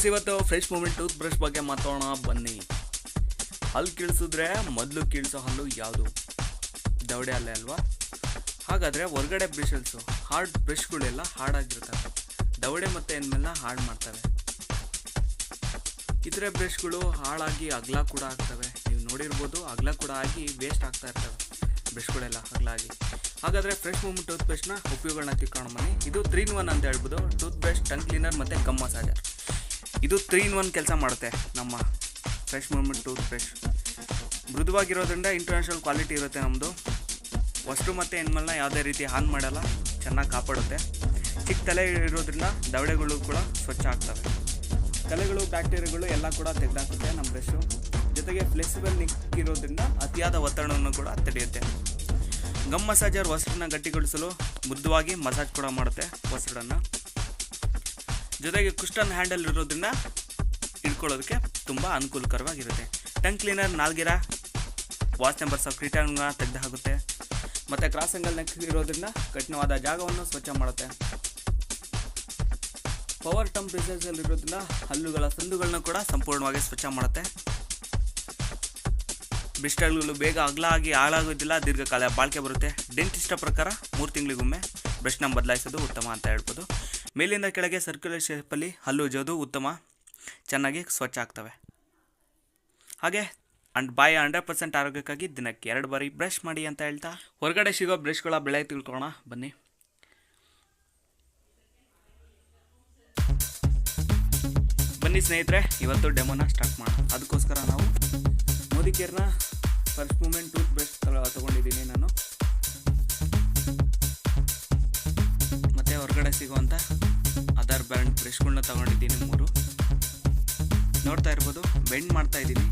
Guys, ಇವತ್ತು fresh moment tooth brush ಬಗ್ಗೆ ಮಾತಾಡೋಣ ಬನ್ನಿ. ಹಲ್ಲು ಕೀಳ್ಸಿದ್ರೆ ಮೊದಲು ಕೀಳ್ಸೋ ಹಲ್ಲು ಯಾವುದು? ದವಡೆ ಅಲ್ಲೇ ಅಲ್ವಾ? ಹಾಗಾದರೆ ಹೊರಗಡೆ ಬ್ರಷಲ್ಸು ಹಾರ್ಡ್ ಬ್ರಷ್ಗಳೆಲ್ಲ ಹಾರ್ಡಾಗಿರ್ತವೆ. ದವಡೆ ಮತ್ತು ಎನ್ಮೇಲೆ ಹಾರ್ಡ್ ಮಾಡ್ತವೆ. ಇತರೆ ಬ್ರಷ್ಗಳು ಹಾಳಾಗಿ ಅಗಲ ಕೂಡ ಆಗ್ತವೆ. ನೀವು ನೋಡಿರ್ಬೋದು, ಅಗಲ ಕೂಡ ಆಗಿ ವೇಸ್ಟ್ ಆಗ್ತಾ ಇರ್ತವೆ ಬ್ರಷ್ಗಳೆಲ್ಲ ಅಗಲಾಗಿ. ಹಾಗಾದರೆ ಫ್ರೆಶ್ ಮೂಮೆಂಟ್ ಟೂತ್ ಬ್ರಷ್ನ ಉಪಯೋಗಗಳನ್ನ ತಿಳ್ಕೊಂಡು ಬನ್ನಿ. ಇದು 3-in-1 ಅಂತ ಹೇಳ್ಬೋದು. ಟೂತ್ ಬ್ರಷ್, ಟಂಗ್ ಕ್ಲೀನರ್ ಮತ್ತು ಗಮ್ ಮಸಾಜರ್. ಇದು 3-in-1 ಕೆಲಸ ಮಾಡುತ್ತೆ. ನಮ್ಮ ಫ್ರೆಶ್ ಮೂಮೆಂಟ್ ಟೂತ್ ಬ್ರಷ್ ಮೃದುವಾಗಿರೋದ್ರಿಂದ ಇಂಟರ್ನ್ಯಾಷನಲ್ ಕ್ವಾಲಿಟಿ ಇರುತ್ತೆ. ನಮ್ಮದು ವಸ್ತು ಮತ್ತು ಎನ್ಮೇಲನ್ನ ಯಾವುದೇ ರೀತಿ ಹಾನ್ ಮಾಡಲ್ಲ, ಚೆನ್ನಾಗಿ ಕಾಪಾಡುತ್ತೆ. ಚಿಕ್ಕ ತಲೆ ಇರೋದ್ರಿಂದ ದವಡೆಗಳು ಕೂಡ ಸ್ವಚ್ಛ ಆಗ್ತವೆ. ಕಲೆಗಳು, ಬ್ಯಾಕ್ಟೀರಿಯಾಗಳು ಎಲ್ಲ ಕೂಡ ತೆಗೆದಾಕುತ್ತೆ ನಮ್ಮ ಬ್ರಷು. ಜೊತೆಗೆ ಫ್ಲೆಕ್ಸಿಬಲ್ ನಿಕ್ಕಿರೋದ್ರಿಂದ ಅತಿಯಾದ ಒತ್ತಡವನ್ನು ಕೂಡ ತಡೆಯುತ್ತೆ. ಗಮ್ ಮಸಾಜರ್ ವಸ್ತ್ರನ ಗಟ್ಟಿಗೊಳಿಸಲು ಮೃದುವಾಗಿ ಮಸಾಜ್ ಕೂಡ ಮಾಡುತ್ತೆ ವಸ್ತ್ರವನ್ನು. ಜೊತೆಗೆ ಕುಷ್ಟನ್ ಹ್ಯಾಂಡಲ್ ಇರೋದ್ರಿಂದ ಇಟ್ಕೊಳ್ಳೋದಕ್ಕೆ ತುಂಬ ಅನುಕೂಲಕರವಾಗಿರುತ್ತೆ. ಟಂಗ್ ಕ್ಲೀನರ್ ನಾಲ್ಗಿರ ವಾಸನೆ ಬರ್ಸೋ ಕೀಟಾಣುಗಳನ್ನ ತೆಗೆದು ಹಾಕುತ್ತೆ. ಮತ್ತು ಕ್ರಾಸ್ ಆಂಗಲ್ ನೆಕ್ ಇರೋದ್ರಿಂದ ಕಠಿಣವಾದ ಜಾಗವನ್ನು ಸ್ವಚ್ಛ ಮಾಡುತ್ತೆ. ಪವರ್ ಟಂಪ್ ಬ್ರಷಲ್ಲಿ ಇರೋದ್ರಿಂದ ಹಲ್ಲುಗಳ ಸಂದುಗಳನ್ನ ಕೂಡ ಸಂಪೂರ್ಣವಾಗಿ ಸ್ವಚ್ಛ ಮಾಡುತ್ತೆ. ಬ್ರಿಸ್ಟಲ್ಗಳು ಬೇಗ ಅಗಲ ಆಗಿ ಹಾಳಾಗೋದಿಲ್ಲ, ದೀರ್ಘಕಾಲ ಬಾಳಿಕೆ ಬರುತ್ತೆ. ಡೆಂಟಿಸ್ಟ ಪ್ರಕಾರ 3 ತಿಂಗಳಿಗೊಮ್ಮೆ ಬ್ರಷ್ನ ಬದಲಾಯಿಸೋದು ಉತ್ತಮ ಅಂತ ಹೇಳ್ಬೋದು. ಮೇಲಿಂದ ಕೆಳಗೆ ಸರ್ಕ್ಯುಲರ್ ಶೇಪಲ್ಲಿ ಹಲ್ಲು ಉಜ್ಜೋದು ಉತ್ತಮ, ಚೆನ್ನಾಗಿ ಸ್ವಚ್ಛ ಆಗ್ತವೆ. ಹಾಗೆ ಬಾಯಿ 100% ಆರೋಗ್ಯಕ್ಕಾಗಿ ದಿನಕ್ಕೆ 2 ಬಾರಿ ಬ್ರಷ್ ಮಾಡಿ ಅಂತ ಹೇಳ್ತಾ ಹೊರಗಡೆ ಸಿಗೋ ಬ್ರಷ್ಗಳ ಬೆಳೆ ತಿಳ್ಕೊಳ್ಳೋಣ ಬನ್ನಿ. ಬನ್ನಿ ಸ್ನೇಹಿತರೆ, ಇವತ್ತು ಡೆಮೋನ ಸ್ಟಾರ್ಟ್ ಮಾಡೋಣ. ಅದಕ್ಕೋಸ್ಕರ ನಾವು ಮೋದಿಕೇರ್ನ ಫ್ರೆಶ್ ಮೂಮೆಂಟ್ ಟೂತ್ ಬ್ರಷ್ ತೊಗೊಂಡಿದ್ದೀನಿ ನಾನು. ಮತ್ತು ಹೊರಗಡೆ ಸಿಗುವಂಥ ಅದರ್ ಬ್ರ್ಯಾಂಡ್ ಬ್ರಷ್ಗಳನ್ನ ತೊಗೊಂಡಿದ್ದೀನಿ 3. ನೋಡ್ತಾ ಇರ್ಬೋದು, ಬೆಂಡ್ ಮಾಡ್ತಾ ಇದ್ದೀನಿ.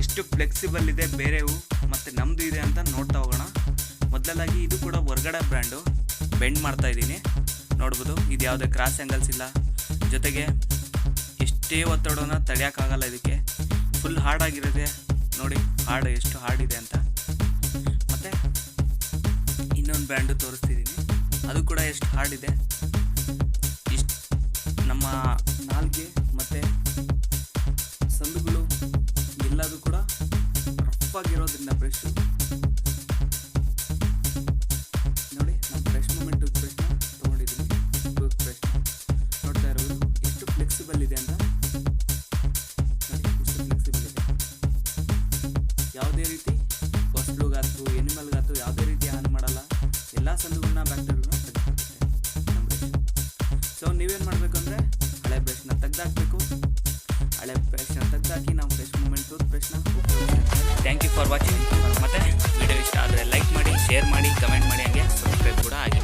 ಎಷ್ಟು ಫ್ಲೆಕ್ಸಿಬಲ್ ಇದೆ ಬೇರೆವು ಮತ್ತು ನಮ್ಮದು ಇದೆ ಅಂತ ನೋಡ್ತಾ ಹೋಗೋಣ. ಮೊದಲಾಗಿ ಇದು ಕೂಡ ಹೊರಗಡೆ ಬ್ರ್ಯಾಂಡು. ಬೆಂಡ್ ಮಾಡ್ತಾ ಇದ್ದೀನಿ, ನೋಡ್ಬೋದು. ಇದು ಯಾವುದೇ ಕ್ರಾಸ್ ಆ್ಯಂಗಲ್ಸ್ ಇಲ್ಲ. ಜೊತೆಗೆ ಎಷ್ಟೇ ಒತ್ತಡವನ್ನು ತಡೆಯೋಕ್ಕಾಗಲ್ಲ. ಇದಕ್ಕೆ ಫುಲ್ ಹಾರ್ಡಾಗಿರುತ್ತೆ. ನೋಡಿ ಹಾರ್ಡ್ ಎಷ್ಟು ಹಾರ್ಡ್ ಇದೆ ಅಂತ. ಮತ್ತು ಇನ್ನೊಂದು ಬ್ರ್ಯಾಂಡು ತೋರಿಸ್ತಿದ್ದೀನಿ, ಅದು ಕೂಡ ಎಷ್ಟು ಹಾರ್ಡ್ ಇದೆ. ಇಷ್ಟು ನಮ್ಮ ನಾಲ್ಗೆ ಮತ್ತು ಸಂದುಗಳು ಎಲ್ಲದು ಕೂಡ ರಫ್ ಆಗಿರೋದ್ರಿಂದ ಬ್ರಷ್ ನೋಡಿ. ನಾನು ಫ್ರೆಶ್ ಮೂಮೆಂಟ್ ಟೂತ್ ಬ್ರಷ್ನ ತೊಗೊಂಡಿದ್ದೀನಿ. ಟೂತ್ ಬ್ರಷ್ ನೋಡ್ತಾ ಇರೋದು ಎಷ್ಟು ಫ್ಲೆಕ್ಸಿಬಲ್ ಇದೆ ಅಂತ. ನೋಡಿ ಎಷ್ಟು ಫ್ಲೆಕ್ಸಿಬಲ್ ಇದೆ. ಯಾವುದೇ ರೀತಿ ವಸ್ತುಗಾತು ಎನಿಮಲ್ಗಾತು ಯಾವುದೇ ರೀತಿ ಹಾನಿ ಮಾಡಲ್ಲ. ಎಲ್ಲ ಸಂದುಗಳನ್ನ ಬ್ಯಾಕ್ಟೀರಿಯಾಗಳನ್ನ ತೆಗೆದುಕೊಳ್ಳುತ್ತೆ ನಮ್ಮ ಬ್ರಷ್. ಸೊ ನೀವೇನು ಮಾಡಬೇಕು ಅಂದರೆ ಹಳೆ ಬ್ರಷ್ನ ತೆಗೆದಾಕಬೇಕು. ಹಳೆ ಬ್ರಷ್ನ ತೆಗೆದಾಕಿ ನಾವು ಫ್ರೆಶ್ ಮೂಮೆಂಟ್ ಟೂತ್ ಬ್ರಷ್ನ ಉಪಯೋಗಿಸ್ತೀವಿ. Thank you for watching. ಮತ್ತು ವಿಡಿಯೋ ಇಷ್ಟ ಆದರೆ ಲೈಕ್ ಮಾಡಿ, ಶೇರ್ ಮಾಡಿ, ಕಮೆಂಟ್ ಮಾಡಿ, ಹಾಗೆ ಸಬ್ಸ್ಕ್ರೈಬ್ ಕೂಡ ಆಗಿ.